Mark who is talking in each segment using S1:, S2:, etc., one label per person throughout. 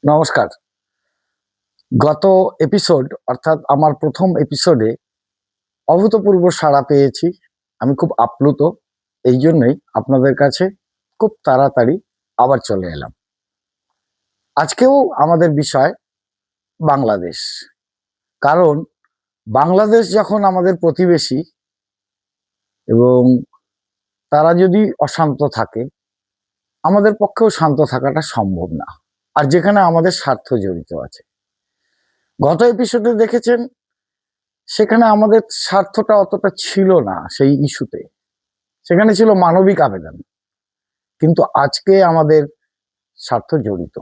S1: নমস্কার। গত এপিসোড অর্থাৎ আমার প্রথম এপিসোডে অভূতপূর্ব সাড়া পেয়েছি। আমি খুব আপ্লুত। এই জন্যই আপনাদের কাছে খুব তাড়াতাড়ি আবার চলে এলাম। আজকেও আমাদের বিষয় বাংলাদেশ। কারণ বাংলাদেশ যখন আমাদের প্রতিবেশী এবং তারা যদি অশান্ত থাকে, আমাদের পক্ষেও শান্ত থাকাটা সম্ভব না। আর যেখানে আমাদের স্বার্থ জড়িত আছে। গত এপিসোডে দেখেছেন সেখানে আমাদের স্বার্থটা অতটা ছিল না সেই ইস্যুতে, সেখানে ছিল মানবিক আবেদন। কিন্তু আজকে আমাদের স্বার্থ জড়িত,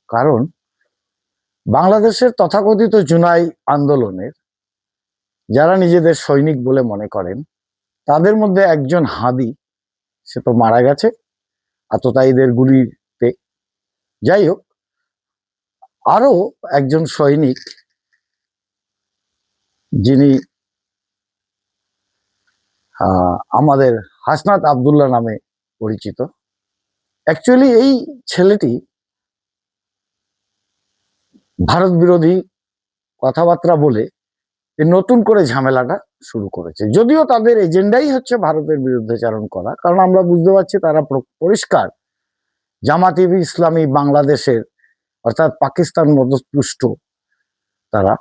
S1: কারণ বাংলাদেশের তথাকথিত জুলাই আন্দোলনের যারা নিজেদের সৈনিক বলে মনে করেন, তাদের মধ্যে একজন হাদি, সে তো মারা গেছে আততায়ীদের গুলিতে। যাই হোক, আরো একজন সৈনিক যিনি আমাদের হাসনাত আবদুল্লাহ নামে পরিচিত। অ্যাকচুয়ালি এই ছেলেটি ভারত বিরোধী কথাবার্তা বলে নতুন করে ঝামেলাটা শুরু করেছে। যদিও তাদের এজেন্ডাই হচ্ছে ভারতের বিরুদ্ধে চারণ করা, কারণ আমরা বুঝতে পারছি তারা পরিষ্কার জামাতে ইসলামী বাংলাদেশের অর্থাৎ পাকিস্তান মদতপুষ্ট তারা।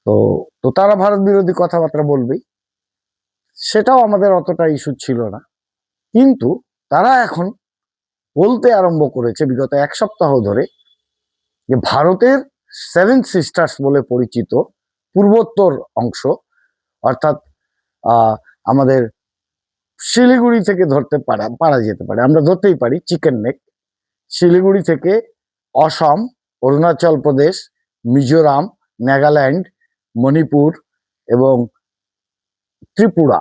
S1: তো তো তারা ভারত বিরোধী কথাবার্তা বলবেই, সেটাও আমাদের অতটা ইস্যু ছিল না। কিন্তু তারা এখন বলতে আরম্ভ করেছে বিগত এক সপ্তাহ ধরে যে ভারতের সেভেন সিস্টার্স বলে পরিচিত পূর্বোত্তর অংশ, অর্থাৎ আমাদের শিলিগুড়ি থেকে ধরতে পারা যেতে পারে, আমরা ধরতেই পারি চিকেন নেক। শিলিগুড়ি থেকে অসম, অরুণাচল প্রদেশ, মিজোরাম, নাগাল্যান্ড, মণিপুর এবং ত্রিপুরা,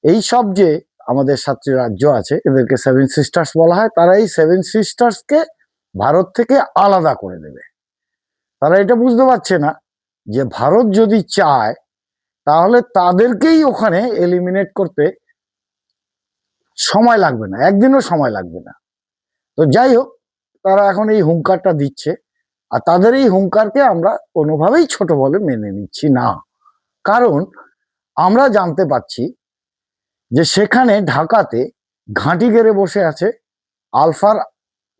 S1: এই সব যে আমাদের 7টি রাজ্য আছে, এদেরকে সেভেন সিস্টার্স বলা হয়। তারা এই সেভেন সিস্টার্সকে ভারত থেকে আলাদা করে দেবে। তারা এটা বুঝতে পারছে না যে ভারত যদি চায় তাহলে তাদেরকেই ওখানে এলিমিনেট করতে সময় লাগবে না, একদিনও সময় লাগবে না। তো যাই হোক, তারা এখন এই হুঙ্কারটা দিচ্ছে, আর তাদের এই হুঙ্কারকে আমরা কোনোভাবেই ছোট বলে মেনে নিচ্ছি না। কারণ আমরা জানতে পাচ্ছি যে সেখানে ঢাকাতে ঘাঁটি গেড়ে বসে আছে আলফার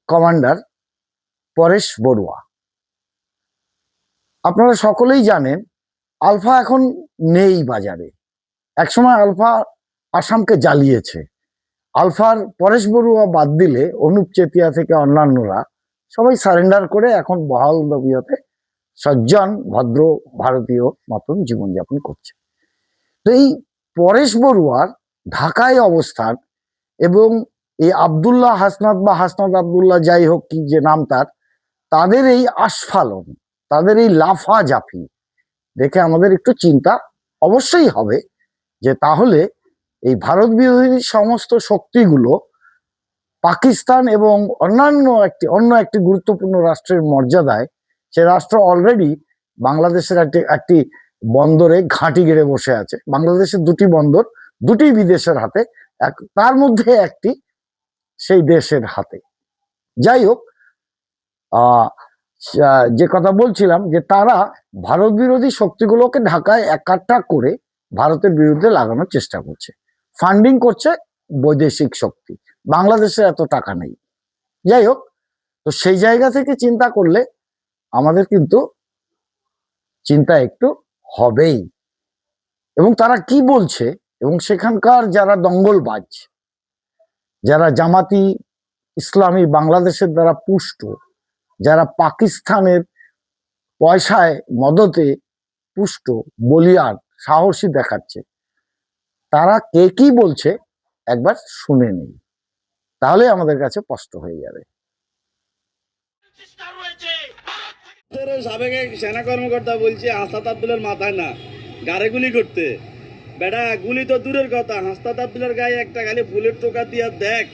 S1: কমান্ডার পরেশ বড়ুয়া। আপনারা সকলেই জানেন আলফা এখন নেই বাজারে। একসময় আলফা আসামকে জ্বালিয়েছে। আলফার পরেশ বড়ুয়া বাদ দিলে অনুপ চেতিয়া থেকে অন্যান্যরা সবাই সারেন্ডার করে এখন বহাল তবিয়তে সজ্জন ভদ্র ভারতীয় মতন জীবনযাপন করছে। তো এই পরেশ বড়ুয়ার ঢাকায় অবস্থান এবং এই আবদুল্লাহ হাসনাত বা হাসনাত আবদুল্লাহ, যাই হোক কি যে নাম তার, তাদের এই আস্ফালন, তাদের এই লাফাঝাফি দেখে আমাদের একটু চিন্তা অবশ্যই হবে যে তাহলে এই ভারত বিরোধী সমস্ত শক্তিগুলো পাকিস্তান এবং অন্য একটি গুরুত্বপূর্ণ রাষ্ট্রের মর্যাদায়, সে রাষ্ট্র অলরেডি বাংলাদেশের একটি বন্দরে ঘাঁটি গেড়ে বসে আছে। বাংলাদেশের দুটি বন্দর, দুটি বিদেশের হাতে, তার মধ্যে একটি সেই দেশের হাতে। যাই হোক, যে কথা বলছিলাম যে তারা ভারত বিরোধী শক্তিগুলোকে ঢাকায় একাট্টা করে ভারতের বিরুদ্ধে লাগানোর চেষ্টা করছে, ফান্ডিং করছে বৈদেশিক শক্তি। বাংলাদেশে এত টাকা নেই। যাই হোক, তো সেই জায়গা থেকে চিন্তা করলে আমাদের কিন্তু চিন্তা একটু হবেই। এবং তারা কি বলছে, এবং সেখানকার যারা দঙ্গলবাজ, যারা জামাতি ইসলামী বাংলাদেশের দ্বারা পুষ্ট, যারা পাকিস্তানের পয়সায় মদতে পুষ্ট, বলিয়ান সাহসী দেখাচ্ছে, তারা কে কি বলছে একবার শুনে নেই, তাহলে আমাদের কাছে স্পষ্ট হয়ে যাবে।
S2: সাবেক সেনা কর্মকর্তা বলছে হাসনাত আবদুল্লার মাথায় না গাড়ে গুলি করতে। বেটা গুলি তো দূরের কথা, হাসনাত আবদুল্লার গায়ে একটা খালি ফুলের টোকা দিয়া দেখ।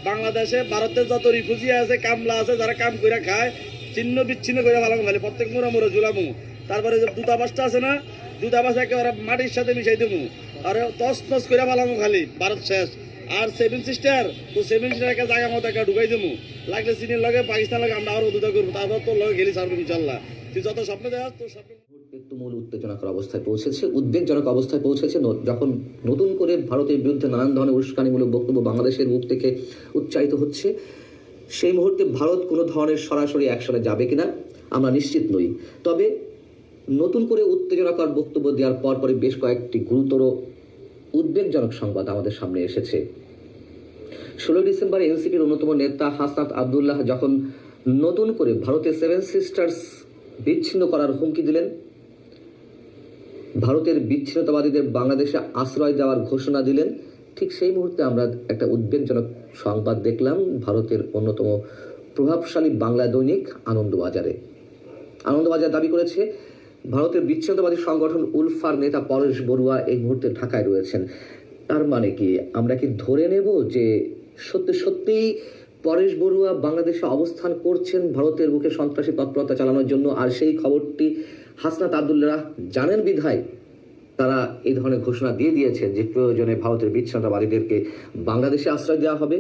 S2: বাংলাদেশে ভারতের যত রিফিউজি আছে, কামলা আছে, যারা কাম করে খায়, ছিন্ন বিচ্ছিন্ন করে ভালো খালি প্রত্যেক মোড়া মোড়া ঝুলামু। তারপরে যে দূতাবাসটা আছে না, দূতাবাস একেবারে মাটির সাথে মিশাই দেবো, আর তস তস করে ভালামু, খালি ভারত শেষ। আর সেভেন সিস্টার তো সেভেন সিস্টার একটা জায়গা মতো একটা ঢুকাই দেবো, লাগলে চীনের লগে পাকিস্তান লগে আমরা আরো দুটা করবো, তারপর তোর লগে গেলি সারবো ইনশাল্লাহ। তুই যত স্বপ্ন দেখাস তোর স্বপ্ন
S3: তুমুল উত্তেজনাকর অবস্থায় পৌঁছেছে, উদ্বেগজনক অবস্থায় পৌঁছেছে যখন নতুন করে ভারতের বিরুদ্ধে নানান ধরনের উস্কানিমূলক বক্তব্য বাংলাদেশের মুখ থেকে উচ্চারিত হচ্ছে। সেই মুহূর্তে ভারত কোনো ধরনের সরাসরি অ্যাকশনে যাবে কিনা আমরা নিশ্চিত নই। তবে নতুন করে উত্তেজনাকর বক্তব্য দেওয়ার পরপরই বেশ কয়েকটি গুরুতর উদ্বেগজনক সংবাদ আমাদের সামনে এসেছে। 16 ডিসেম্বর এনসিপির অন্যতম নেতা হাসনাত আবদুল্লাহ যখন নতুন করে ভারতের সেভেন সিস্টার্স বিচ্ছিন্ন করার হুমকি দিলেন, ভারতের বিচ্ছিন্নতাবাদীদের বাংলাদেশে আশ্রয় দেওয়ার ঘোষণা দিলেন, ঠিক সেই মুহূর্তে আমরা একটা উদ্বেগজনক সংবাদ দেখলাম ভারতের অন্যতম প্রভাবশালী বাংলা দৈনিক আনন্দবাজারে। আনন্দবাজার দাবি করেছে ভারতের বিচ্ছিন্নতাবাদী সংগঠন উলফার নেতা পরেশ বড়ুয়া এই মুহূর্তে ঢাকায় রয়েছেন। তার মানে কি আমরা কি ধরে নেব যে সত্যি সত্যিই পরেশ বড়ুয়া বাংলাদেশে অবস্থান করছেন ভারতের বুকে সন্ত্রাসী তৎপরতা চালানোর জন্য, আর সেই খবরটি হাসনাত আবদুল্লাহ জানেন বিধায় তারা এই ধরনের ঘোষণা দিয়ে দিয়েছেন যে প্রয়োজনে ভারতের বিচ্ছিন্নতাবাদীদেরকে বাংলাদেশে আশ্রয় দেওয়া হবে।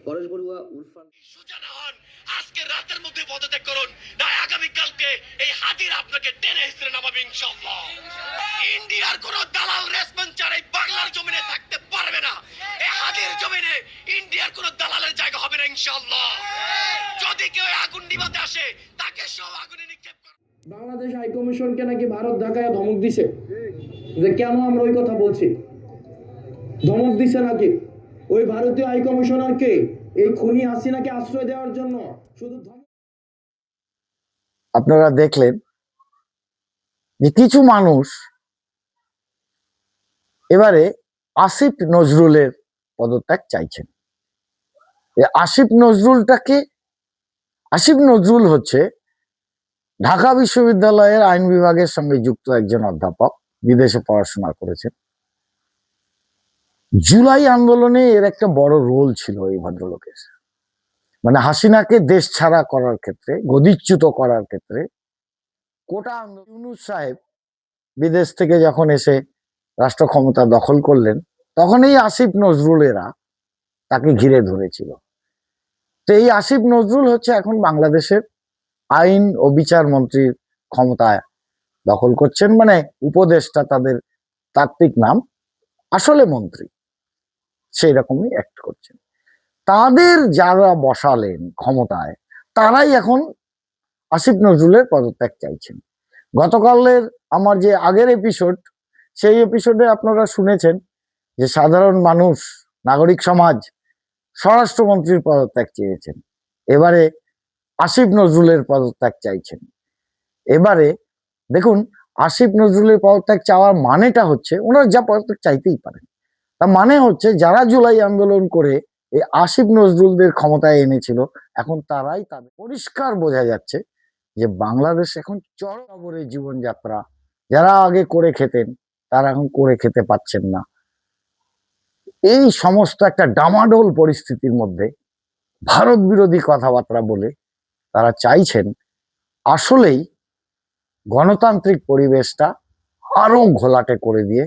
S3: পরেশ বড়ুয়া উলফান
S4: সূচনা হন, আজকে রাতের মধ্যে পদত্যাগ করুন, না আগামীকালকে এই হাতির আপনাকে টেনে হিসেবে নামাবে ইনশাআল্লাহ। ইন্ডিয়ার কোন দালাল রেসপন্স ছাড়াই বাংলার জমিনে থাকতে পারবে না। এই হাতির জমিনে ইন্ডিয়ার কোন দালালের জায়গা হবে না ইনশাআল্লাহ। যদি কেউ আগুন নিভাতে আসে তাকে সব আগুনে নিক্ষেপ করবে।
S5: বাংলাদেশ হাই কমিশনকে নাকি ভারত ঢাকায় ধমক দিছে যে কেন আমরা ওই কথা বলছি, ধমক দিছে নাকি ওই ভারতীয় হাই কমিশনারকে এই খুনি হাসিনাকে আশ্রয় দেওয়ার জন্য শুধু
S1: আপনারা দেখলেন যে কিছু মানুষ এবারে আসিফ নজরুলের পদত্যাগ চাইছেন। আসিফ নজরুল হচ্ছে ঢাকা বিশ্ববিদ্যালয়ের আইন বিভাগের সঙ্গে যুক্ত একজন অধ্যাপক, বিদেশে পড়াশোনা করেছেন। জুলাই আন্দোলনে এর একটা বড় রোল ছিল এই ভদ্রলোকের, মানে হাসিনাকে দেশ ছাড়া করার ক্ষেত্রে, গদিচ্যুত করার ক্ষেত্রে কোটা আন্দোলন। ইউনূস সাহেব বিদেশ থেকে যখন এসে রাষ্ট্র ক্ষমতা দখল করলেন, তখন এই আসিফ নজরুলেরা তাকে ঘিরে ধরেছিল। তো এই আসিফ নজরুল হচ্ছে এখন বাংলাদেশের আইন ও বিচার মন্ত্রীর ক্ষমতায় দখল করছেন, মানে উপদেষ্টা তাদের তাত্ত্বিক নাম, আসলে মন্ত্রী সেই রকমই অ্যাক্ট করছেন। তাদের যারা বসালেন ক্ষমতায় তারাই এখন আসিফ নজরুলের পদত্যাগ চাইছেন। গতকালের আমার যে আগের এপিসোড, সেই এপিসোডে আপনারা শুনেছেন যে সাধারণ মানুষ, নাগরিক সমাজ স্বরাষ্ট্রমন্ত্রীর পদত্যাগ চেয়েছেন, এবারে আসিফ নজরুলের পদত্যাগ চাইছেন। এবারে দেখুন, আসিফ নজরুলের পদত্যাগ চাওয়ার মানেটা হচ্ছে ওনারা যা পদত্যাগ চাইতেই পারেন, তার মানে হচ্ছে যারা জুলাই আন্দোলন করে এই আসিফ নজরুলদের ক্ষমতায় এনেছিল, এখন তারাই তাদের পরিষ্কার বোঝা যাচ্ছে যে বাংলাদেশ এখন চরমরে জীবনযাত্রা, যারা আগে করে খেতেন তারা এখন করে খেতে পাচ্ছেন না। এই সমস্ত একটা ডামাডোল পরিস্থিতির মধ্যে ভারত বিরোধী কথাবার্তা বলে তারা চাইছেন আসলেই গণতান্ত্রিক পরিবেশটা আরো ঘোলাটে করে দিয়ে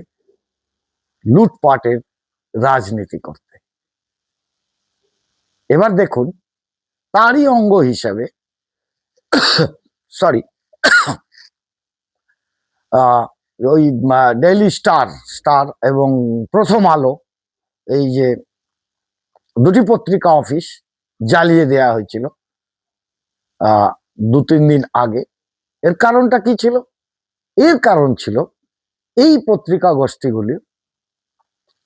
S1: লুটপাটের রাজনীতি করতে। এবার দেখুন, তারই অঙ্গ হিসাবে ওই ডেইলি স্টার এবং প্রথম আলো, এই যে দুটি পত্রিকা অফিস জ্বালিয়ে দেয়া হয়েছিল 2-3 দিন আগে। এর কারণটা কি ছিল? এর কারণ ছিল এই পত্রিকা গোষ্ঠীগুলি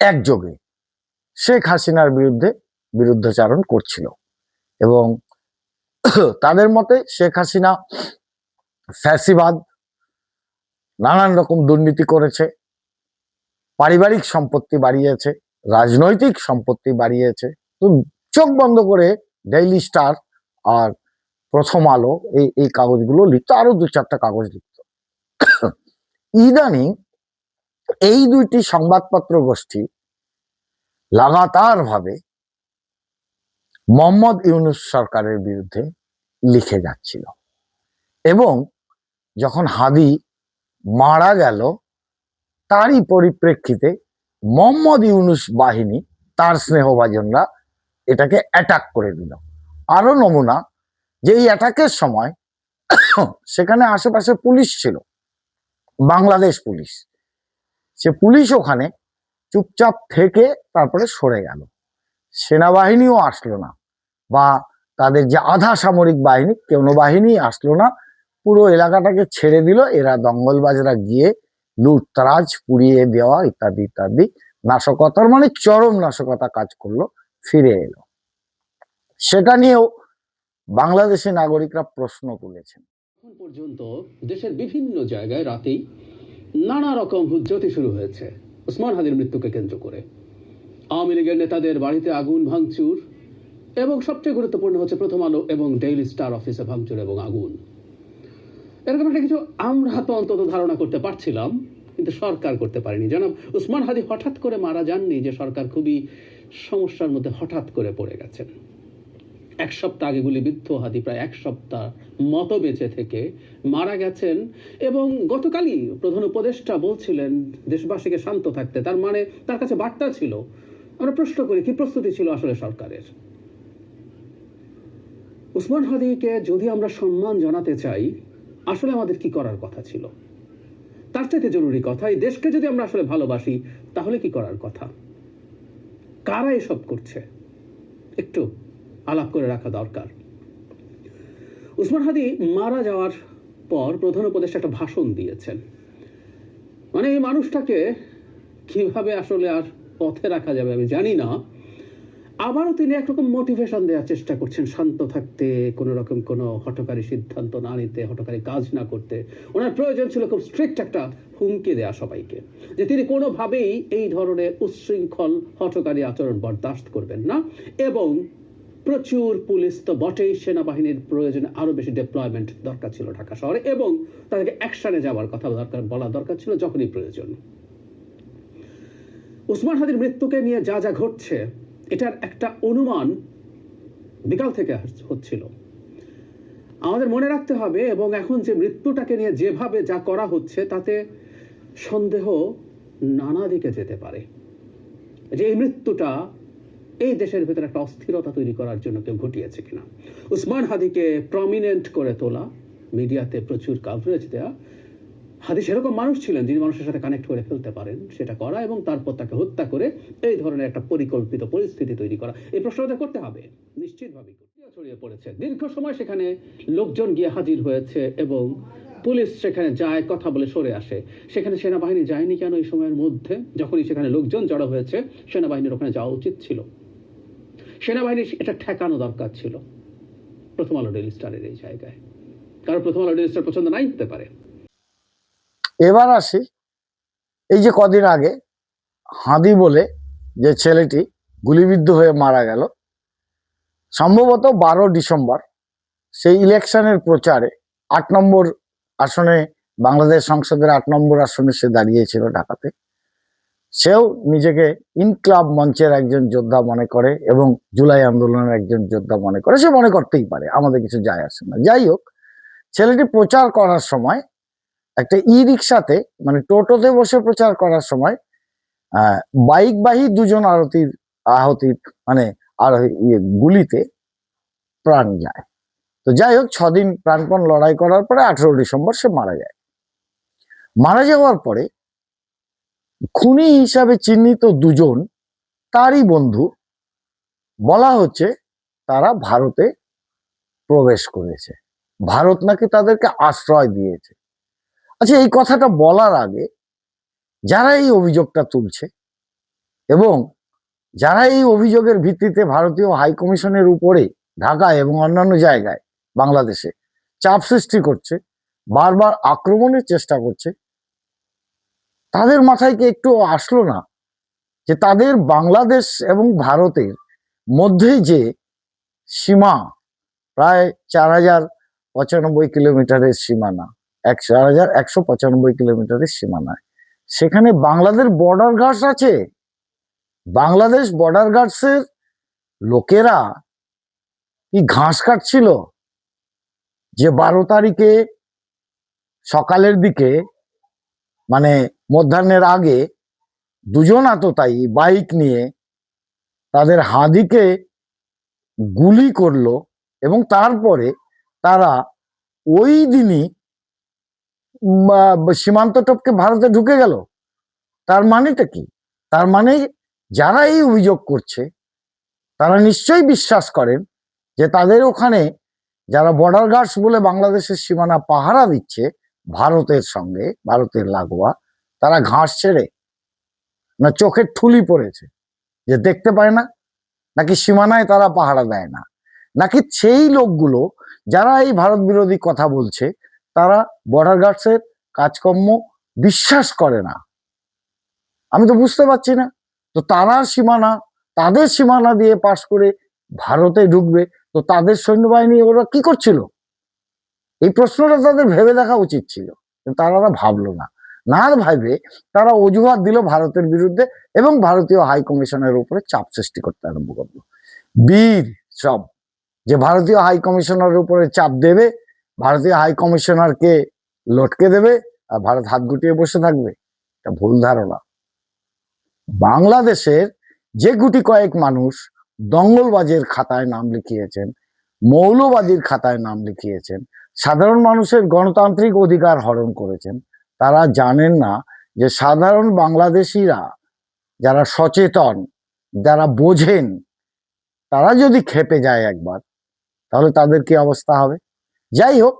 S1: একযোগে শেখ হাসিনার বিরুদ্ধে বিরুদ্ধাচারণ করছিল এবং তাদের মতে শেখ হাসিনা ফ্যাসিবাদ, নানান রকম দুর্নীতি করেছে, পারিবারিক সম্পত্তি বাড়িয়েছে, রাজনৈতিক সম্পত্তি বাড়িয়েছে। তো চোখ বন্ধ করে ডেইলি স্টার আর প্রথম আলো এই কাগজগুলো লিখতো, আরো 2-4টা কাগজ লিখতো। ইদানিং এই দুইটি সংবাদপত্র গোষ্ঠী লাগাতার ভাবে মোহাম্মদ ইউনূস সরকারের বিরুদ্ধে লিখে যাচ্ছিল এবং যখন হাদি মারা গেল তারই পরিপ্রেক্ষিতে মোহাম্মদ ইউনুস বাহিনী তার স্নেহভাজনরা এটাকে অ্যাটাক করে দিল। আরো নমুনা যে এই অ্যাটাকের সময় সেখানে আশেপাশে পুলিশ ছিল, বাংলাদেশ পুলিশ। সে পুলিশ ওখানে চুপচাপ থেকে তারপরে সরে গেল, সেনাবাহিনীও আসলো না, বা তাদের যে আধা সামরিক বাহিনী বাহিনী আসলো না, পুরো এলাকাটাকে ছেড়ে দিল। এরা দঙ্গলবাজরা গিয়ে লুটতরাজ, পুড়িয়ে দেওয়া ইত্যাদি ইত্যাদি নাশকতার মানে চরম নাশকতা কাজ করলো, ফিরে এলো। সেটা নিয়েও বাংলাদেশি নাগরিকরা প্রশ্ন তুলেছেন।
S6: এখন পর্যন্ত দেশের বিভিন্ন জায়গায় রাতেই নানা রকম হুজ্জতি শুরু হয়েছে ওসমান হাদির মৃত্যুকে কেন্দ্র করে। আওয়ামী লীগের নেতাদের বাড়িতে আগুন ভাঙচুর, এবং সবচেয়ে গুরুত্বপূর্ণ হচ্ছে প্রথম আলো এবং ডেইলি স্টার অফিসে ভাঙচুর এবং আগুন। এরকম একটা কিছু আমরা তো অন্তত ধারণা করতে পারছিলাম, কিন্তু সরকার করতে পারেনি। জনাব ওসমান হাদি হঠাৎ করে মারা যাননি যে সরকার খুবই সমস্যার মধ্যে হঠাৎ করে পড়ে গেছেন। এক সপ্তাহ আগে গুলিবিদ্ধ হাদি প্রায় এক সপ্তাহ মতো বেঁচে থেকে মারা গেছেন, এবং গতকালই প্রধান উপদেষ্টা বলছিলেন দেশবাসীকে শান্ত থাকতে। তার মানে তার কাছে বার্তা ছিল। আমরা প্রশ্ন করি কি প্রস্তুতি ছিল আসলে সরকারের? ওসমান হাদিকে যদি আমরা সম্মান জানাতে চাই, আসলে আমাদের কি করার কথা ছিল? তার চাইতে জরুরি কথা, এই দেশকে যদি আমরা আসলে ভালোবাসি তাহলে কি করার কথা? কারা এসব করছে একটু আলাপ করে রাখা দরকার। ওসমান হাদি মারা যাওয়ার পর প্রধান উপদেষ্টা একটা ভাষণ দিয়েছেন। মানে এই মানুষটাকে কিভাবে আসলে আর পথে রাখা যাবে আমি জানি না। আবারও তিনি একরকম মোটিভেশন দেওয়ার চেষ্টা করছেন, শান্ত থাকতে, কোনো রকম কোনো হঠকারী সিদ্ধান্ত না নিতে, হঠকারী কাজ না করতে। ওনার প্রয়োজন ছিল খুব স্ট্রিক্ট একটা হুমকি দেয়া সবাইকে, যে তিনি কোনোভাবেই এই ধরনের উচ্ছৃঙ্খল হঠকারী আচরণ বরদাস্ত করবেন না, এবং প্রচুর পুলিশ তো বটেই, সেনাবাহিনীর প্রয়োজনে আরো বেশি ডেপ্লয়মেন্ট দরকার ছিল ঢাকা শহরে, এবং তাদেরকে অ্যাকশনে যাওয়ার কথা বলা দরকার ছিল যখনই প্রয়োজন। ওসমান হাদির মৃত্যুকে নিয়ে যা যা ঘটছে, এটার একটা অনুমান বিকাল থেকে হচ্ছিল। আমাদের মনে রাখতে হবে, এবং এখন যে মৃত্যুটাকে নিয়ে যেভাবে যা করা হচ্ছে তাতে সন্দেহ নানা দিকে যেতে পারে, যে এই মৃত্যুটা এই দেশের ভেতরে একটা অস্থিরতা তৈরি করার জন্য কেউ ঘটিয়েছে কিনা। ওসমান হাদিকে প্রমিনেন্ট করে তোলা, মিডিয়াতে প্রচুর কাভারেজ দেয়া। হাদি সেরকম মানুষ ছিলেন যিনি মানুষের সাথে কানেক্ট করে ফেলতে পারেন, সেটা করা, এবং তারপর তাকে হত্যা করে এই ধরনের একটা পরিকল্পিত পরিস্থিতি তৈরি করা, এই প্রশ্নটা করতে হবে নিশ্চিতভাবে। ছড়িয়ে পড়েছে দীর্ঘ সময়, সেখানে লোকজন গিয়ে হাজির হয়েছে এবং পুলিশ সেখানে যায়, কথা বলে সরে আসে। সেখানে সেনাবাহিনী যায়নি কেন এই সময়ের মধ্যে? যখনই সেখানে লোকজন জড়ো হয়েছে, সেনাবাহিনীর ওখানে যাওয়া উচিত ছিল। সেনাবাহিনীর এটা ঠেকানো দরকার ছিল প্রথম আলো ডেইলি স্টারের এই জায়গায়। কারণ প্রথম আলো ডেইলি স্টার পছন্দ নাই হতে পারে।
S1: এবার আসি, এই যে কদিন আগে হাদি বলে যে ছেলেটি গুলিবিদ্ধ হয়ে মারা গেল, সম্ভবত 12 ডিসেম্বর সেই ইলেকশনের প্রচারে 8 নম্বর আসনে, বাংলাদেশ সংসদের 8 নম্বর আসনে সে দাঁড়িয়েছিল ঢাকাতে। সেও নিজেকে ইনক্লাব মঞ্চের একজন যোদ্ধা মনে করে এবং জুলাই আন্দোলনের একজন যোদ্ধা মনে করে। সে মনে করতেই পারে, আমাদের কিছু যায় আসে না। যাই হোক, ছেলেটি প্রচার করার সময় একটা ই রিক্সাতে, মানে টোটোতে বসে প্রচার করার সময় বাইকবাহী 2 জন আহতির মানে আর গুলিতে প্রাণ যায়। তো যাই হোক, 6 দিন প্রাণপণ লড়াই করার পরে 18 ডিসেম্বর সে মারা যায়। মারা যাওয়ার পরে খুনি হিসাবে চিহ্নিত 2 জন তারই বন্ধু, বলা হচ্ছে তারা ভারতে প্রবেশ করেছে, ভারত নাকি তাদেরকে আশ্রয় দিয়েছে। আচ্ছা, এই কথাটা বলার আগে যারা এই অভিযোগটা তুলছে এবং যারা এই অভিযোগের ভিত্তিতে ভারতীয় হাই কমিশনের উপরে ঢাকায় এবং অন্যান্য জায়গায় বাংলাদেশে চাপ সৃষ্টি করছে, বারবার আক্রমণের চেষ্টা করছে, তাদের মাথায় কি একটু আসলো না যে তাদের বাংলাদেশ এবং ভারতের মধ্যে যে সীমা প্রায় 4095 কিলোমিটারের সীমানা, 4195 কিলোমিটারের সীমানায়, সেখানে বাংলাদেশ বর্ডার গার্ডস আছে। বাংলাদেশ বর্ডার গার্ডসের লোকেরা কি ঘাস কাটছিল যে 12 তারিখে সকালের দিকে, মানে মধ্যাহ্নের আগে দুজন আততায়ী বাইক নিয়ে তাদের হাদিকে গুলি করলো এবং তারপরে তারা ওই দিনই সীমান্ত টপকে ভারতে ঢুকে গেল। তার মানেটা কি? তার মানে যারা এই অভিযোগ করছে তারা নিশ্চয়ই বিশ্বাস করেন যে তাদের ওখানে যারা বর্ডার গার্ডস বলে বাংলাদেশের সীমানা পাহারা দিচ্ছে ভারতের সঙ্গে, ভারতের লাগোয়া, তারা ঘাস ছেড়ে না চোখের ঠুলি পড়েছে যে দেখতে পায় না, নাকি সীমানায় তারা পাহারা দেয় না, নাকি সেই লোকগুলো যারা এই ভারত বিরোধী কথা বলছে তারা বর্ডার গার্ডসের কাজকর্ম বিশ্বাস করে না? আমি তো বুঝতে পারছি না। তো তারা তাদের সীমানা দিয়ে পাশ করে ভারতে ঢুকবে, তো তাদের সৈন্যবাহিনী ওরা কি করছিল? এই প্রশ্নটা তাদের ভেবে দেখা উচিত ছিল, কিন্তু তারা ভাবলো না। না ভাবে তারা অজুহাত দিল ভারতের বিরুদ্ধে এবং ভারতীয় হাই কমিশনের উপরে চাপ সৃষ্টি করতে আরম্ভ করলো। বীর সব যে ভারতীয় হাই কমিশনের উপরে চাপ দেবে, ভারতীয় হাই কমিশনারকে লটকে দেবে আর ভারত হাত গুটিয়ে বসে থাকবে, এটা ভুল ধারণা। বাংলাদেশের যে গুটি কয়েক মানুষ দঙ্গলবাজের খাতায় নাম লিখিয়েছেন, মৌলবাদীর খাতায় নাম লিখিয়েছেন, সাধারণ মানুষের গণতান্ত্রিক অধিকার হরণ করেছেন, তারা জানেন না যে সাধারণ বাংলাদেশিরা যারা সচেতন, যারা বোঝেন, তারা যদি খেপে যায় একবার, তাহলে তাদের কি অবস্থা হবে। যাই হোক,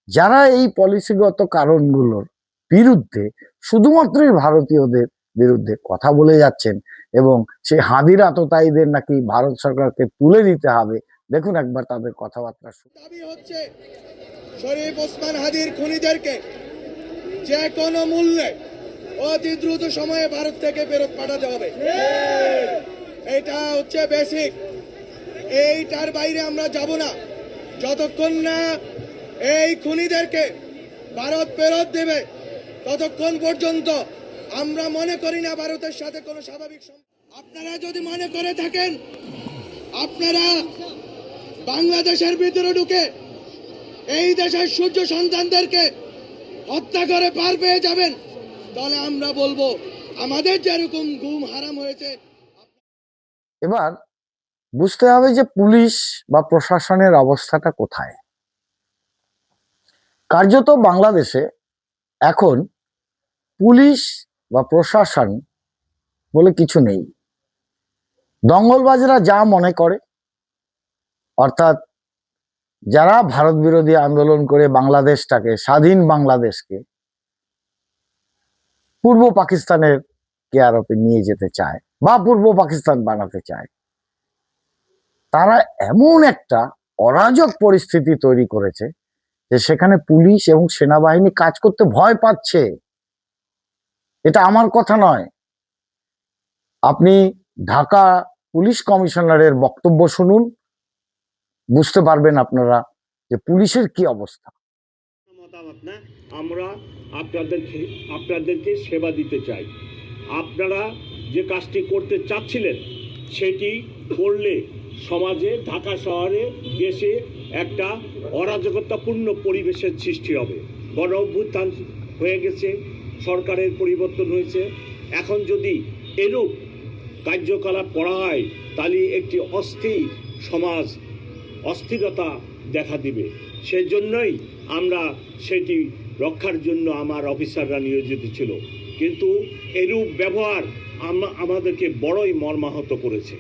S1: যারা এই পলিসিগত কারণগুলোর বিরুদ্ধে শুধুমাত্রই ভারতীয়দের বিরুদ্ধে কথা বলে যাচ্ছেন এবং সেই হাদির আততায়ীদের নাকি ভারত সরকারকে তুলে দিতে হবে, দেখুন একবার তাদের কথাবার্তা।
S2: দাবি হচ্ছে শরীফ ওসমান হাদির খুনিদেরকে যে কোনো মূল্যে অতি দ্রুত সময়ে ভারত থেকে ফেরত পাঠাতে হবে। এটা হচ্ছে বেসিক। এইটার বাইরে আমরা যাব না যতক্ষণ না এই খুনিদেরকে ভারত ফেরত দেবে, ততক্ষণ পর্যন্ত আমরা মনে করি না ভারতের সাথে কোনো স্বাভাবিক আপনারা যদি মনে করে থাকেন আপনারা বাংলাদেশের ভিতরে ঢুকে এই দেশের সূর্য সন্তানদেরকে হত্যা করে পার পেয়ে যাবেন, তাহলে আমরা বলবো আমাদের যেরকম গুম হারাম হয়েছে।
S1: এবার বুঝতে হবে যে পুলিশ বা প্রশাসনের অবস্থাটা কোথায়। কার্যত বাংলাদেশে এখন পুলিশ বা প্রশাসন বলে কিছু নেই। দঙ্গলবাজরা যা মনে করে, অর্থাৎ যারা ভারত বিরোধী আন্দোলন করে বাংলাদেশটাকে, স্বাধীন বাংলাদেশকে পূর্ব পাকিস্তানের কেয়ারপে নিয়ে যেতে চায় বা পূর্ব পাকিস্তান বানাতে চায়, তারা এমন একটা অরাজক পরিস্থিতি তৈরি করেছে যে সেখানে পুলিশ এবং সেনাবাহিনী কাজ করতে ভয় পাচ্ছে। এটা আমার কথা নয়। আপনি ঢাকা পুলিশ কমিশনারের বক্তব্য শুনুন, বুঝতে পারবেন আপনারা যে পুলিশের কি অবস্থা।
S7: মতামত না, আমরা আপনাদেরকে সেবা দিতে চাই। আপনারা যে কাজটি করতে চাচ্ছিলেন সেটি করলে সমাজে, ঢাকা শহরে, দেশে একটা অরাজকতাপূর্ণ পরিবেশের সৃষ্টি হবে। গণ অভ্যুত্থান হয়ে গেছে, সরকারের পরিবর্তন হয়েছে, এখন যদি এরূপ কার্যকলাপ করা হয় তাহলে একটি অস্থির সমাজ, অস্থিরতা দেখা দিবে। সেজন্যই আমরা সেটি রক্ষার জন্য আমার অফিসাররা নিয়োজিত ছিল। কিন্তু এরূপ ব্যবহার আমাদেরকে বড়ই মর্মাহত করেছে।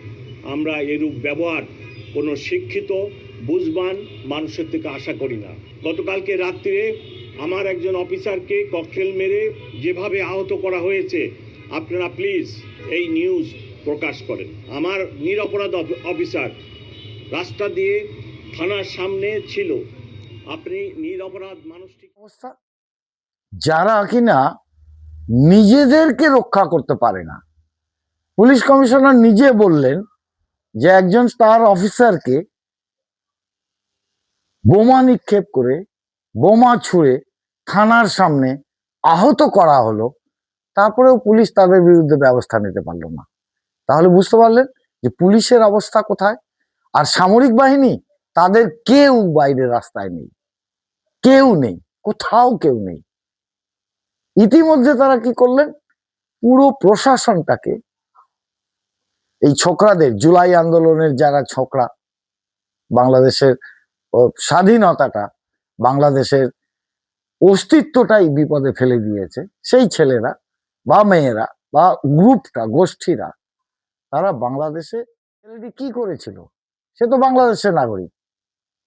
S7: আমরা এরূপ ব্যবহার কোনো শিক্ষিত বুঝবান মানুষের থেকে আশা করি না। গতকালকে রাত্রে আমার একজন অফিসারকে ককটেল মেরে যেভাবে আহত করা হয়েছে, আপনারা প্লিজ এই নিউজ প্রকাশ করেন। আমার নিরপরাধ অফিসার রাস্তা দিয়ে থানার সামনে ছিল, আপনি নিরপরাধ মানুষটি
S1: অবস্থা যারা কিনা নিজেদেরকে রক্ষা করতে পারে না। পুলিশ কমিশনার নিজে বললেন যে একজন তার অফিসারকে বোমা নিক্ষেপ করে, বোমা ছুঁড়ে থানার সামনে আহত করা হলো, তারপরেও পুলিশ তাদের বিরুদ্ধে ব্যবস্থা নিতে পারলো না। তাহলে বুঝতে পারলেন যে পুলিশের অবস্থা কোথায়। আর সামরিক বাহিনী, তাদের কেউ বাইরে রাস্তায় নেই, কেউ নেই, কোথাও কেউ নেই। ইতিমধ্যে তারা কি করলেন, পুরো প্রশাসনটাকে এই ছোকরাদের, জুলাই আন্দোলনের যারা ছোকরা, বাংলাদেশের স্বাধীনতাটা, বাংলাদেশের অস্তিত্বটাই বিপদে ফেলে দিয়েছে, সেই ছেলেরা বা মেয়েরা বা গ্রুপটা, গোষ্ঠীরা, তারা বাংলাদেশে ছেলেটি কি করেছিল? সে তো বাংলাদেশের নাগরিক,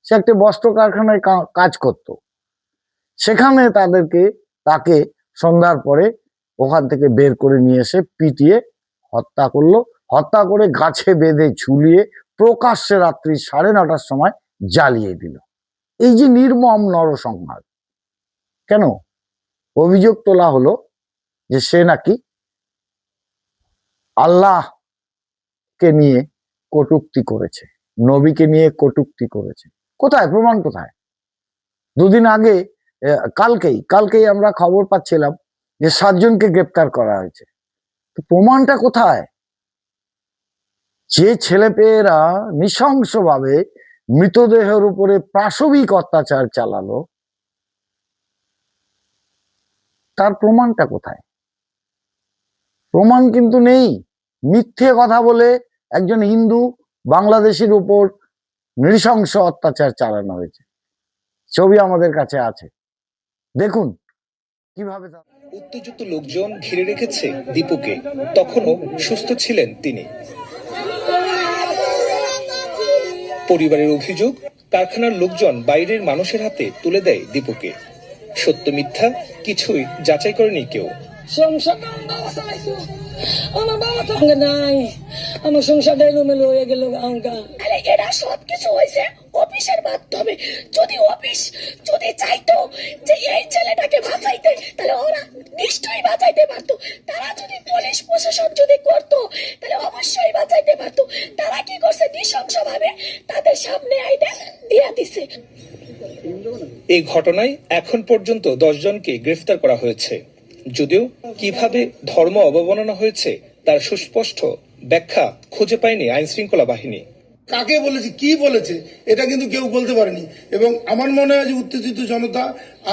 S1: সে একটি বস্ত্র কারখানায় কাজ করত। সেখানে তাকে সন্ধ্যার পরে ওখান থেকে বের করে নিয়ে এসে পিটিয়ে হত্যা করলো। হত্যা করে গাছে বেঁধে ঝুলিয়ে প্রকাশ্যে রাত্রি 9:30টার সময় জ্বালিয়ে দিল। এই যে নির্মম নরসংহার, কেন? অভিযোগ তোলা হলো যে সে নাকি আল্লাহকে নিয়ে কটূক্তি করেছে, নবীকে নিয়ে কটূক্তি করেছে। কোথায় প্রমাণ? কোথায়? দুদিন আগে, কালকেই আমরা খবর পাচ্ছিলাম যে 7 জনকে গ্রেপ্তার করা হয়েছে। প্রমাণটা কোথায়? যে ছেলেপেয়েরা নৃশংসভাবে মৃতদেহের উপরে পাশবিক অত্যাচার চালালো, তার প্রমাণটা কোথায়? প্রমাণ কিন্তু নেই। মিথ্যে কথা বলে একজন হিন্দু বাংলাদেশীর উপর নৃশংস অত্যাচার চালানো হয়েছে। ছবি আমাদের কাছে আছে, দেখুন কিভাবে।
S8: উত্তেজিত লোকজন ঘিরে রেখেছে দীপুকে, তখনও সুস্থ ছিলেন তিনি। পরিবারের অভিযোগ, কারখানার লোকজন বাইরের মানুষের হাতে তুলে দেয় দীপুকে। সত্য মিথ্যা কিছুই যাচাই করেনি কেউ।
S9: আমার বাবা তো নাই, আমার সংসারটা এলোমেলো হয়ে গেল। এরা সবকিছু হয়েছে অফিসের মাধ্যমে। অফিস যদি চাইতো যে এই ছেলেটাকে বাঁচাইতে, তাহলে ওরা নিশ্চয়ই বাঁচাইতে পারতো। তারা যদি পুলিশ প্রশাসন যদি করতো, তাহলে অবশ্যই বাঁচাইতে পারতো। তারা কি করছে? নৃশংসভাবে তাদের সামনে আইডা দিয়া দিছে।
S8: এই ঘটনায় এখন পর্যন্ত 10 জনকে গ্রেফতার করা হয়েছে। যদিও কিভাবে ধর্ম অবমাননা হয়েছে তার সুস্পষ্ট ব্যাখ্যা খুঁজে পায়নি আইন শৃঙ্খলা বাহিনী।
S10: কাকে বলেছে, কি বলেছে, এটা কিন্তু কেউ বলতে পারেনি। এবং আমার মনে হয় যে উত্তেজিত জনতা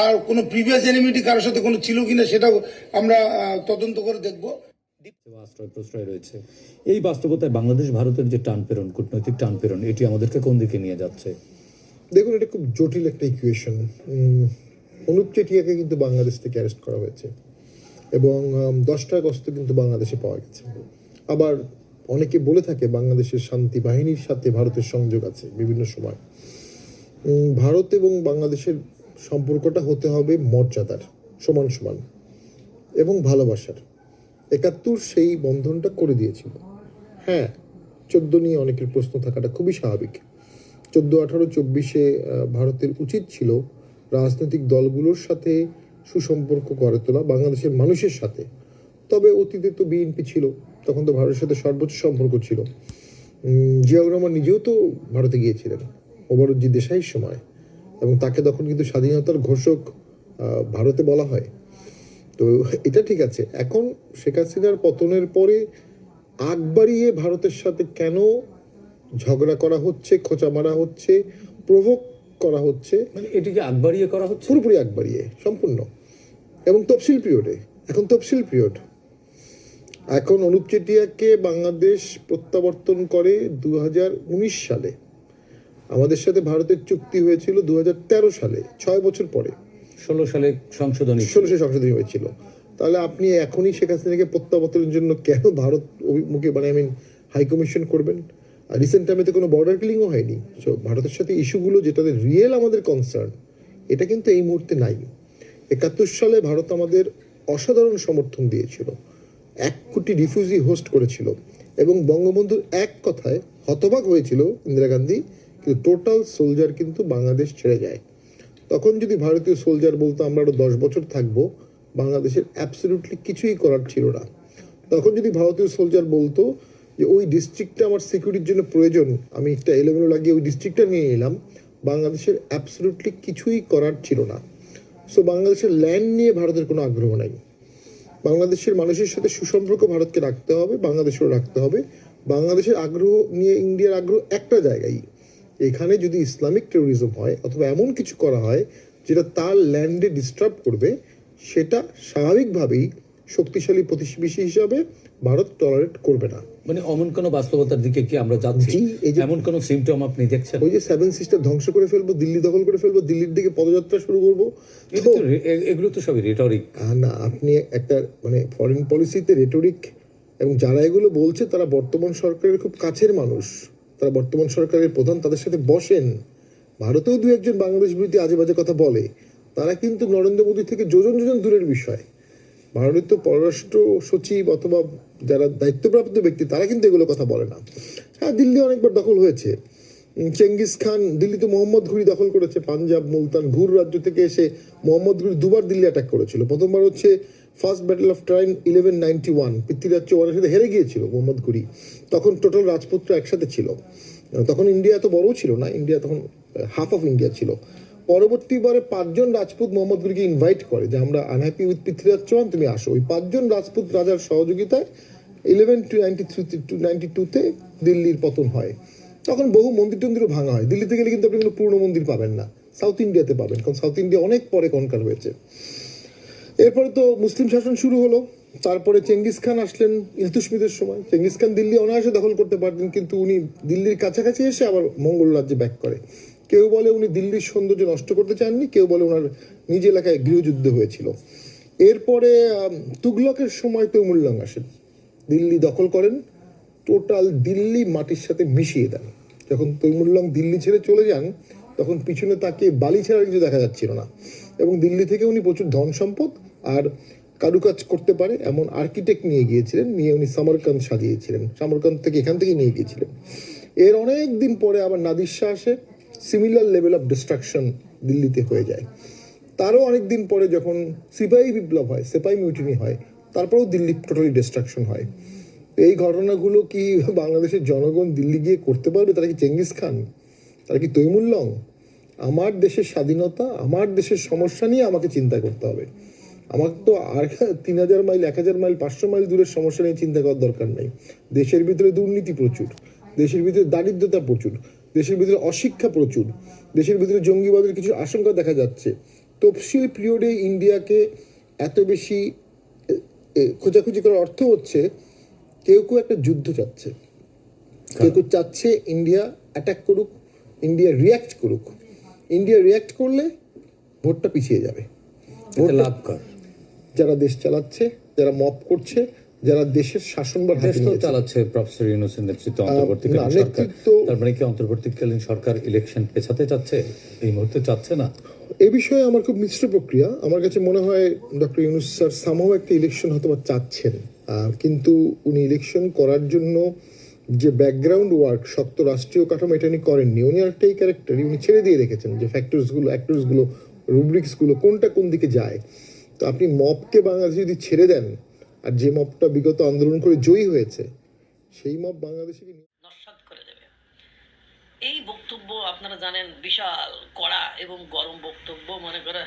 S10: আর কোনো প্রিভিয়াস এনিমিটি কারোর সাথে কোনো ছিল কিনা সেটাও আমরা তদন্ত করে দেখব।
S11: আশ্রয় প্রশ্রয় রয়েছে। এই বাস্তবতায় বাংলাদেশ ভারতের যে টানপেরণ, কূটনৈতিক টানপেরণ, এটি আমাদেরকে কোন দিকে নিয়ে যাচ্ছে?
S12: দেখুন, এটা খুব জটিল একটা ইকুয়েশন। অনুপ চেটিয়াকে কিন্তু বাংলাদেশ থেকে অ্যারেস্ট করা হয়েছে এবং 10টা আগস্ট কিন্তু বাংলাদেশে পাওয়া গেছে। আবার অনেকে বলে থাকে বাংলাদেশের শান্তি বাহিনীর সাথে ভারতের সংযোগ আছে বিভিন্ন সময়। ভারত এবং বাংলাদেশের সম্পর্কটা হতে হবে মর্যাদার, সমান সমান এবং ভালোবাসার। 71 সেই বন্ধনটা করে দিয়েছিল। হ্যাঁ, 14 নিয়ে অনেকের প্রশ্ন থাকাটা খুবই স্বাভাবিক। 14, 18, 24-এ ভারতের উচিত ছিল রাজনৈতিক দলগুলোর সাথে সুসম্পর্ক গড়ে তোলা, বাংলাদেশের মানুষের সাথে। তবে অতীতে তো বিএনপি ছিল, তখন তো ভারতের সাথে সর্বোচ্চ সম্পর্ক ছিল। জিয়াউর রহমান নিজেও তো ভারতে গিয়েছিলেন মোবারকজি দেশাইয়ের সময়, এবং তাকে তখন কিন্তু স্বাধীনতার ঘোষক ভারতে বলা হয়। তো এটা ঠিক আছে। এখন শেখ হাসিনার পতনের পরে আগ বাড়িয়ে ভারতের সাথে কেন ঝগড়া করা হচ্ছে, খোঁচা মারা হচ্ছে, প্রভোগ করা হচ্ছে?
S11: মানে এটিকে আগ বাড়িয়ে করা হচ্ছে,
S12: পুরোপুরি আগ বাড়িয়ে, সম্পূর্ণ। এবং তফসিল পিরিয়ডে, এখন তফসিল পিরিয়ড। এখন অনুপ চেটিয়াকে বাংলাদেশ প্রত্যাবর্তন করে 2019 সালে। আমাদের সাথে ভারতের চুক্তি হয়েছিল 2013 সালে, 6 বছর পরে।
S11: 16 সালে সংশোধনী
S12: হয়েছিল। তাহলে আপনি এখনই শেখ হাসিনাকে প্রত্যাবর্তনের জন্য কেন ভারত অভিমুখে, হাইকমিশন করবেন? আর রিসেন্ট টাইমে তো কোনো বর্ডার কিলিংও হয়নি। সো ভারতের সাথে ইস্যুগুলো যেটাতে রিয়েল আমাদের কনসার্ন, এটা কিন্তু এই মুহূর্তে নাই। 71 সালে ভারত আমাদের অসাধারণ সমর্থন দিয়েছিল, 1 কোটি রিফিউজি হোস্ট করেছিল, এবং বঙ্গবন্ধুর এক কথায় হতবাক হয়েছিল ইন্দিরা গান্ধী, কিন্তু টোটাল সোলজার কিন্তু বাংলাদেশ ছেড়ে যায়। তখন যদি ভারতীয় সোলজার বলতো আমরা আরো 10 বছর থাকবো, বাংলাদেশের অ্যাবসলিউটলি কিছুই করার ছিল না। তখন যদি ভারতীয় সোলজার বলতো যে ওই ডিস্ট্রিক্টটা আমার সিকিউরিটির জন্য প্রয়োজন, আমি একটা এলোমেলো লাগিয়ে ওই ডিস্ট্রিক্টটা নিয়ে এলাম, বাংলাদেশের অ্যাবসলিউটলি কিছুই করার ছিল না। সো বাংলাদেশের ল্যান্ড নিয়ে ভারতের কোনো আগ্রহ নাই। বাংলাদেশের মানুষের সাথে সুসম্পর্ক ভারতকে রাখতে হবে, বাংলাদেশেরও রাখতে হবে। বাংলাদেশের আগ্রহ নিয়ে ইন্ডিয়ার আগ্রহ একটা জায়গায়, এখানে যদি ইসলামিক টেরোরিজম হয় অথবা এমন কিছু করা হয় যেটা তার ল্যান্ডে ডিস্টার্ব করবে, সেটা স্বাভাবিকভাবেই শক্তিশালী প্রতিবেশী হিসাবে ভারত টলারেট করবে না।
S11: মানে অমন কোনো বাস্তবতার দিকে কি আমরা যাচ্ছি?
S12: জি, এই যে
S11: এমন কোনো সিমটম আপনি দেখছেন?
S12: ওই যে 7 সিস্টার ধ্বংস করে ফেলবো, দিল্লি দখল করে ফেলবো, দিল্লির দিকে পদযাত্রা শুরু করবো,
S11: এগুলো তো সবই রেটরিক।
S12: না, আপনি একটা মানে ফরেন পলিসিতে রেটরিক, এবং যারা এগুলো বলছে তারা বর্তমান সরকারের খুব কাছের মানুষ, তারা বর্তমান সরকারের প্রধান, তাদের সাথে বসেন। ভারতেও দু একজন বাংলাদেশ বিরোধী আজে বাজে কথা বলে, তারা কিন্তু নরেন্দ্র মোদী থেকে যোজন যোজন দূরের বিষয়। ভারতের তো পররাষ্ট্র সচিব অথবা যারা দায়িত্বপ্রাপ্ত ব্যক্তি তারা কিন্তু এগুলো কথা বলে না। হ্যাঁ, দিল্লি অনেকবার দখল হয়েছে, চেঙ্গিস খান দিল্লিতে মোহাম্মদ ঘুরি দখল করেছে, পাঞ্জাব মুলতান ঘুর রাজ্য থেকে এসে মোহাম্মদ ঘুরি দুবার দিল্লি অ্যাটাক করেছিল। প্রথমবার হচ্ছে first battle of Tarain 1191, Prithviraj চৌহানের সাথে হেরে গিয়েছিল মোহাম্মদ ঘুরি। তখন টোটাল রাজপুত্র একসাথে ছিল, তখন ইন্ডিয়া এত বড়ও ছিল না, ইন্ডিয়া তখন হাফ অফ ইন্ডিয়া ছিল। পরবর্তীবারে 5 জন রাজপুত মোহাম্মদ ঘুরিকে ইনভাইট করে যে আমরা আনহ্যাপি উইথ পৃথ্বীরাজ চৌহান, তুমি আসো। ওই 5 জন রাজপুত রাজার সহযোগিতায় 1192-তে দিল্লির পতন হয়। তখন বহু মন্দির টন্দিরও ভাঙা হয়। দিল্লিতে গেলে কিন্তু আপনি কোনো পুরনো মন্দির পাবেন না, সাউথ ইন্ডিয়াতে পাবেন, কারণ সাউথ ইন্ডিয়া অনেক পরে কনকার হয়েছে। এরপরে তো মুসলিম শাসন শুরু হলো, তারপরে চেঙ্গিস খান আসলেন ইলতুৎমিশের সময়। চেঙ্গিস খান দিল্লি অনায়াসে দখল করতে পারতেন, কিন্তু উনি দিল্লির কাছাকাছি এসে আবার মঙ্গল রাজ্যে ব্যাক করে। কেউ বলে উনি দিল্লির সৌন্দর্য নষ্ট করতে চাননি, কেউ বলে ওনার নিজ এলাকায় গৃহযুদ্ধ হয়েছিল। এরপরে তুগলকের সময় তৈমুল্লং আসেন, দিল্লি দখল করেন, টোটাল দিল্লি মাটির সাথে মিশিয়ে দেন। যখন তৈমুল্লং দিল্লি ছেড়ে চলে যান তখন পিছনে তাকে বালি ছাড়া কিছু দেখা যাচ্ছিল না, এবং দিল্লি থেকে উনি প্রচুর ধন সম্পদ আর কারুকাজ করতে পারে এমন আর্কিটেক্ট নিয়ে গিয়েছিলেন, নিয়ে উনি সামরকান্দ সাজিয়েছিলেন, সামরকান্দ থেকে এখান থেকে নিয়ে গিয়েছিলেন। এর অনেক দিন পরে আবার নাদির শাহ আসে, সিমিলার লেভেল অফ ডিস্ট্রাকশন দিল্লিতে হয়ে যায়। তারও অনেক দিন পরে যখন সিপাহী বিপ্লব হয়, সিপাহী মিউটিনি হয়, তারপরেও দিল্লি টোটালি ডিস্ট্রাকশন হয়। এই ঘটনাগুলো কি বাংলাদেশের জনগণ দিল্লি গিয়ে করতে পারবে? তারা কি চেঙ্গিস খান? তারা কি তৈমুল্লং? আমার দেশের স্বাধীনতা, আমার দেশের সমস্যা নিয়ে আমাকে চিন্তা করতে হবে। আমার তো আর 3000 মাইল, 1000 মাইল, 500 মাইল দূরের সমস্যা নিয়ে চিন্তা করার দরকার নেই। দেশের ভিতরে দুর্নীতি প্রচুর, দেশের ভিতরে দারিদ্রতা প্রচুর, দেশের ভিতরে অশিক্ষা প্রচুর, দেশের ভিতরে জঙ্গিবাদের কিছু আশঙ্কা দেখা যাচ্ছে। তফসিল পিরিয়ডে ইন্ডিয়াকে এত বেশি খোঁজাখুঁজি করার অর্থ হচ্ছে কেউ কেউ একটা যুদ্ধ চাচ্ছে, কেউ কেউ চাচ্ছে ইন্ডিয়া অ্যাটাক করুক, ইন্ডিয়া রিয়াক্ট করুক। ইন্ডিয়া রিয়াক্ট করলে ভোটটা পিছিয়ে যাবে।
S11: লাভ কর
S12: যারা দেশ চালাচ্ছে, যারা মপ করছে, যারা দেশের শাসনভার হাতে নিয়েছে,
S11: চালাচ্ছে প্রফেসর ইউনূসের নেতৃত্বে অন্তর্বর্তীকালীন সরকার। তার মানে কি অন্তর্বর্তীকালীন সরকার ইলেকশন পেছাতে চাচ্ছে? এই মুহূর্তে চাচ্ছে না।
S12: এই বিষয়ে আমার খুব মিশ্র প্রক্রিয়া। আমার কাছে মনে হয় ডক্টর ইউনূস স্যার সামহাও একটা ইলেকশন হয়তো বা চাচ্ছেন, কিন্তু উনি ইলেকশন করার জন্য যে ব্যাকগ্রাউন্ড ওয়ার্ক, শক্ত রাষ্ট্রীয় কাঠামো, এটা উনি করেননি। উনি আরেকটাই ক্যারেক্টার, উনি ছেড়ে দিয়ে রেখেছেন যে ফ্যাক্টরসগুলো, অ্যাক্টরসগুলো, রুব্রিক্সগুলো কোনটা কোন দিকে যায়। তো আপনি মবকে বাংলাদেশে যদি ছেড়ে দেন, আর যে মবটা বিগত আন্দোলন করে জয়ী হয়েছে, সেই মব বাংলাদেশে
S9: নস্যাৎ করে দেবে। এই বক্তব্য আপনারা জানেন বিশাল কড়া এবং গরম বক্তব্য, মনে করে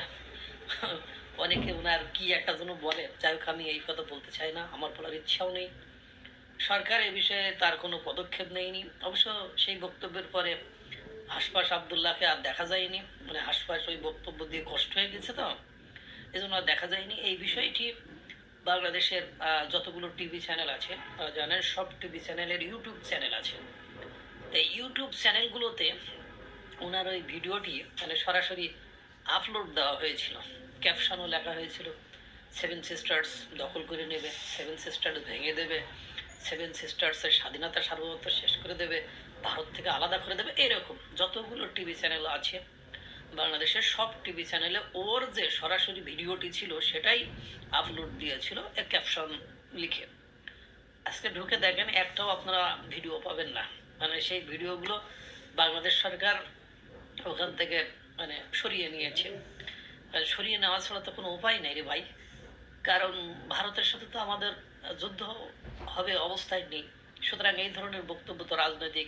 S9: অনেকে ওনার কি একটা যেন বলে। যাই হোক, আমি এই কথা বলতে চাই না, আমার বলার ইচ্ছাও নেই। সরকার এ বিষয়ে তার কোনো পদক্ষেপ নেয়নি। অবশ্য সেই বক্তব্যের পরে হাসপাস আবদুল্লাহকে আর দেখা যায়নি, মানে হাসপাস ওই বক্তব্য দিয়ে কষ্ট হয়ে গেছে, তো এই জন্য আর দেখা যায়নি। এই বিষয়টি বাংলাদেশের যতগুলো টিভি চ্যানেল আছে, জানেন সব টিভি চ্যানেলের ইউটিউব চ্যানেল আছে। এই ইউটিউব চ্যানেলগুলোতে ওনার ওই ভিডিওটি মানে সরাসরি আপলোড দেওয়া হয়েছিল, ক্যাপশনও লেখা হয়েছিল 7 সিস্টার্স দখল করে নেবে, 7 সিস্টার্স ভেঙে দেবে, 7 সিস্টার্সের স্বাধীনতা সার্বভৌমত্ব শেষ করে দেবে, ভারত থেকে আলাদা করে দেবে। এরকম যতগুলো টিভি চ্যানেল আছে বাংলাদেশের সব টিভি চ্যানেলে ওর যে সরাসরি ভিডিওটি ছিল সেটাই আপলোড দিয়েছিল এ ক্যাপশন লিখে। আজকে ঢুকে দেখেন একটাও আপনারা ভিডিও পাবেন না, মানে সেই ভিডিওগুলো বাংলাদেশ সরকার ওখান থেকে মানে সরিয়ে নিয়েছে। সরিয়ে নেওয়া ছাড়া তো কোনো উপায় নেই রে ভাই, কারণ ভারতের সাথে তো আমাদের যুদ্ধ হবে অবস্থায় নেই। সুতরাং এই ধরনের বক্তব্য তো রাজনৈতিক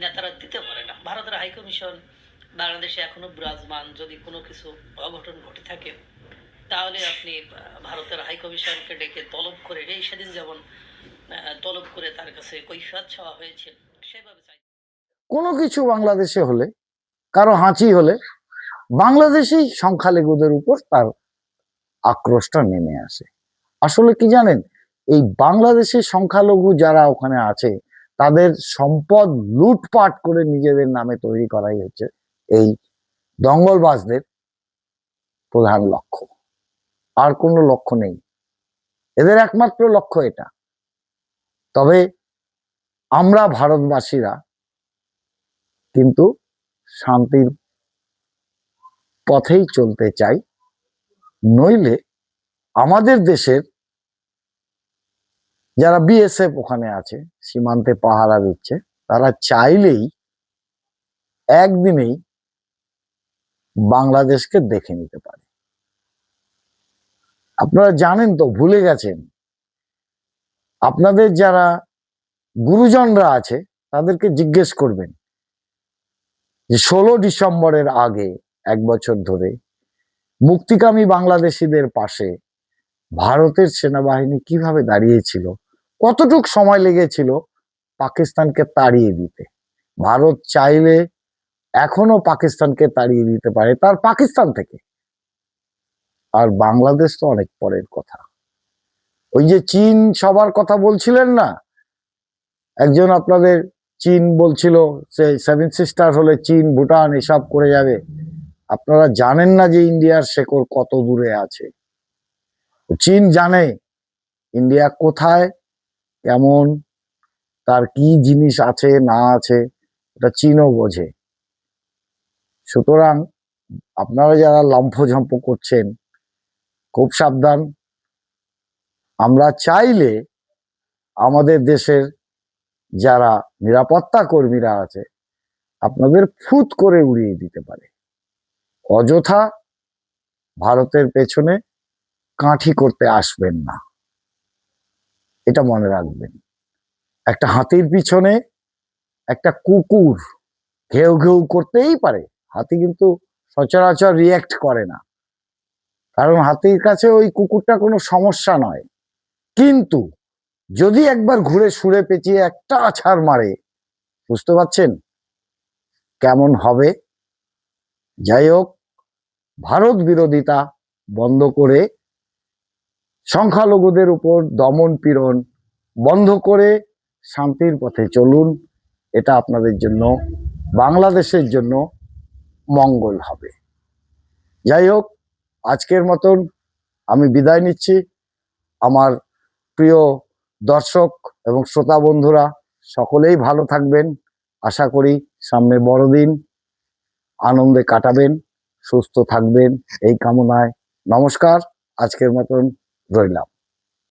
S9: নেতারা দিতে পারে না। ভারতের হাইকমিশন বাংলাদেশে এখনো বিরাজমান। যদি কোনো কিছু অঘটন ঘটে থাকে তাহলে আপনি ভারতের হাইকমিশনকে ডেকে তলব করে, এই সেদিন যেমন তলব করে তার কাছে কৈফিয়ত চাওয়া হয়েছে, সেভাবে চাই।
S1: কোনো কিছু বাংলাদেশে হলে, কারো হাঁচি হলে, বাংলাদেশি সংখ্যালঘুদের উপর তার আক্রোশটা নেমে আসে। আসলে কি জানেন, এই বাংলাদেশের সংখ্যালঘু যারা ওখানে আছে তাদের সম্পদ লুটপাট করে নিজেদের নামে তৈরি করাই হচ্ছে এই দঙ্গলবাজদের প্রধান লক্ষ্য। আর কোনো লক্ষ্য নেই, এদের একমাত্র লক্ষ্য এটা। তবে আমরা ভারতবাসীরা কিন্তু শান্তির পথেই চলতে চাই, নইলে আমাদের দেশের যারা বিএসএফ ওখানে আছে, সীমান্তে পাহারা দিচ্ছে, তারা চাইলেই একদিনেই বাংলাদেশকে দেখে নিতে পারে। আপনারা জানেন তো, ভুলে গেছেন, আপনাদের যারা গুরুজনরা আছে তাদেরকে জিজ্ঞেস করবেন যে 16 ডিসেম্বরের আগে 1 বছর ধরে মুক্তিকামী বাংলাদেশিদের পাশে ভারতের সেনাবাহিনী কিভাবে দাঁড়িয়েছিল, কতটুক সময় লেগেছিল পাকিস্তানকে তাড়িয়ে দিতে। ভারত চাইলে এখনো পাকিস্তানকে তাড়িয়ে দিতে পারে তার পাকিস্তান থেকে। আর বাংলাদেশ তো অনেক পরের কথা। ওই যে চীন সবার কথা বলছিলেন না, একজন আপনাদের চীন বলছিল যে 7 সিস্টার হলে চীন ভুটান এসব করে যাবে। আপনারা জানেন না যে ইন্ডিয়ার শেকড় কত দূরে আছে। চীন জানে ইন্ডিয়া কোথায়, কেমন, তার কি জিনিস আছে না আছে, এটা চীনও বোঝে। সুতরাং আপনারা যারা লম্ফঝম্প করছেন, খুব সাবধান। আমরা চাইলে আমাদের দেশের যারা নিরাপত্তা কর্মীরা আছে আপনাদের ফুট করে উড়িয়ে দিতে পারে। অযথা ভারতের পেছনে কাঠি করতে আসবেন না, এটা মনে রাখবেন। একটা হাতির পিছনে একটা কুকুর ঘেউ ঘেউ করতেই পারে, হাতি কিন্তু সচরাচর রিয়্যাক্ট করে না, কারণ হাতির কাছে ওই কুকুরটা কোনো সমস্যা নয়। কিন্তু যদি একবার ঘুরে সুরে পেঁচিয়ে একটা আছাড় মারে, বুঝতে পারছেন কেমন হবে। যাই হোক, ভারত বিরোধিতা বন্ধ করে সংখ্যালঘুদের উপর দমন পীড়ন বন্ধ করে শান্তির পথে চলুন। এটা আপনাদের জন্য, বাংলাদেশের জন্য মঙ্গল হবে। যাই হোক, আজকের মতন আমি বিদায় নিচ্ছি। আমার প্রিয় দর্শক এবং শ্রোতা বন্ধুরা সকলেই ভালো থাকবেন। আশা করি সামনে বড়দিন আনন্দে কাটাবেন, সুস্থ থাকবেন এই কামনায়। নমস্কার, আজকের মতন রইলাম।